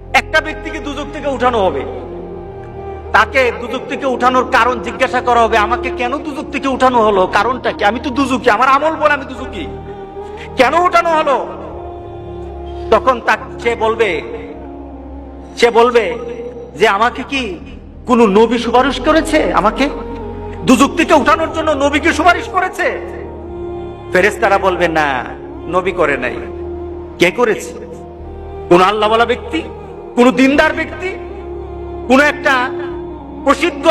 একটা ব্যক্তিকে দুজক থেকে উঠানো হবে, তাকে দুজক থেকে উঠানোর কারণ জিজ্ঞাসা করা হবে, আমাকে কেন দুজক থেকে উঠানো হলো, কারণটা কি? আমি তো দুজকি, আমার আমল বলে আমি দুজকি, কেন উঠানো হলো? তখন সে বলবে যে আমাকে কি কোন নবী সুপারিশ করেছে? আমাকে দুজক থেকে উঠানোর জন্য নবীকে সুপারিশ করেছে? ফেরেশতারা বলবে না, নবী করে নাই। কে করেছে? কোন আল্লাহওয়ালা ব্যক্তি, কোন দিনদার ব্যক্তি, কোন একটা প্রসিদ্ধ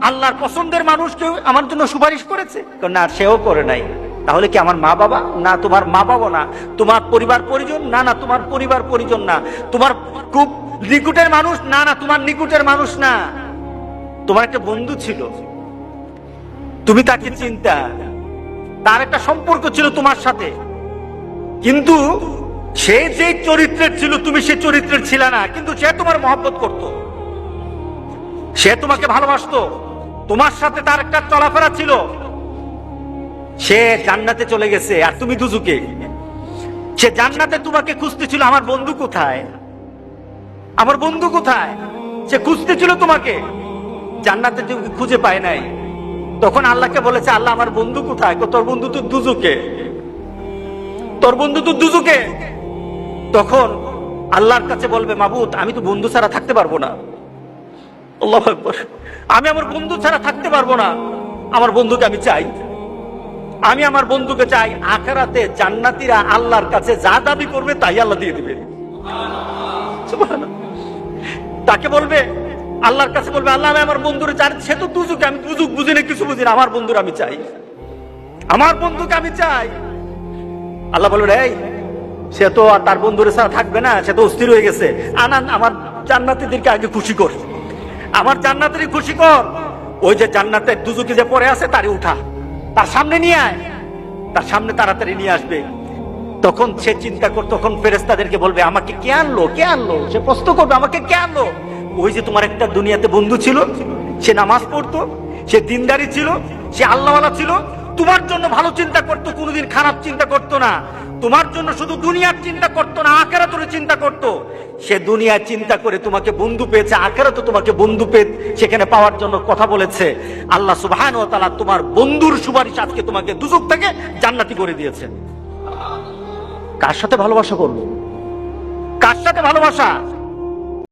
আল্লাহর পছন্দের মানুষ কেউ আমার জন্য সুপারিশ করেছে? না, সেও করে নাই। তাহলে কি আমার মা বাবা? না, তোমার মা বাবা না। তোমার পরিবার পরিজন? না, না, তোমার পরিবার পরিজন না। তোমার খুব নিকটের মানুষ? না, না, তোমার নিকটের মানুষ না। তোমার একটা বন্ধু ছিল, তুমি তাকে চিন্তা, তার একটা সম্পর্ক ছিল তোমার সাথে, কিন্তু সে যে চরিত্রের ছিল তুমি সে চরিত্রের ছিল না, কিন্তু সে তোমার মহব্বত করত, সে তোমাকে ভালোবাসতো, তোমার সাথে তার একটা চলাফেরা ছিল। সে জান্নাতে চলে গেছে আর তুমি দুজকে। সে জান্নাতে তোমাকে খুঁজতেছিল, আমার বন্ধু কোথায়, আমার বন্ধু কোথায়? সে খুঁজতেছিল তোমাকে, জান্নাতে তুমি খুঁজে পায় নাই। তখন আল্লাহকে বলেছে, আল্লাহ আমার বন্ধু কোথায়? তোর বন্ধু তো দুজকে, তোর বন্ধু তো দুজকে। তখন আল্লাহর কাছে বলবে, মাবুদ আমি তো বন্ধু ছাড়া থাকতে পারবো না। আল্লাহু আকবার, আমি আমার বন্ধু ছাড়া থাকতে পারবো না, আমার বন্ধুকে আমি চাই, আমি আমার বন্ধুকে চাই। আখিরাতে জান্নাতীরা আল্লাহর কাছে যা দাবি করবে তাই আল্লাহ দিয়ে দিবে। সুবহানাল্লাহ। তাকে বলবে, আল্লাহর কাছে বলবে, আল্লাহ আমি আমার বন্ধুরে চাই, সে তো দুজকে, আমি দুজক বুঝি না, কিছু বুঝি না, আমার বন্ধুর আমি চাই, আমার বন্ধুকে আমি চাই। আল্লাহ বলবে, এই সে তো আর তার বন্ধুরে ছাড়া থাকবে না, সে তো অস্থির হয়ে গেছে, আনান আমার জান্নাতীদেরকে আগে খুশি কর, আমার জান্নাতেরই খুশি কর। ওই যে জান্নাতের দুজকে যে পড়ে আছে তারে উঠা, তার সামনে নিয়ে আয়, তার সামনে তাড়াতাড়ি নিয়ে আসবে। তখন সে চিন্তা কর, তখন ফেরেশতাদেরকে বলবে, আমাকে কে আনলো, কে আনলো? সে প্রশ্ন করবে, আমাকে কে আনলো? ওই যে তোমার একটা দুনিয়াতে বন্ধু ছিল, সে নামাজ পড়তো, সে দিনদারি ছিল, সে আল্লাহওয়ালা ছিল, তোমার জন্য ভালো চিন্তা করতো, কোনোদিন খারাপ চিন্তা করতো না, তোমার জন্য শুধু দুনিয়ার চিন্তা করতো না, আখিরাতের চিন্তা করতো। সে দুনিয়ার চিন্তা করে তোমাকে বন্ধু পেয়েছে, আখিরাতে তোমাকে বন্ধু পেয়ে সেখানে পাওয়ার জন্য কথা বলেছে। আল্লাহ সুবহানাহু ওয়া তাআলা তোমার বন্ধুর সুপারিশ আজকে তোমাকে দুজক থেকে জান্নাতি করে দিয়েছে। কার সাথে ভালোবাসা করবো? কার সাথে ভালোবাসা?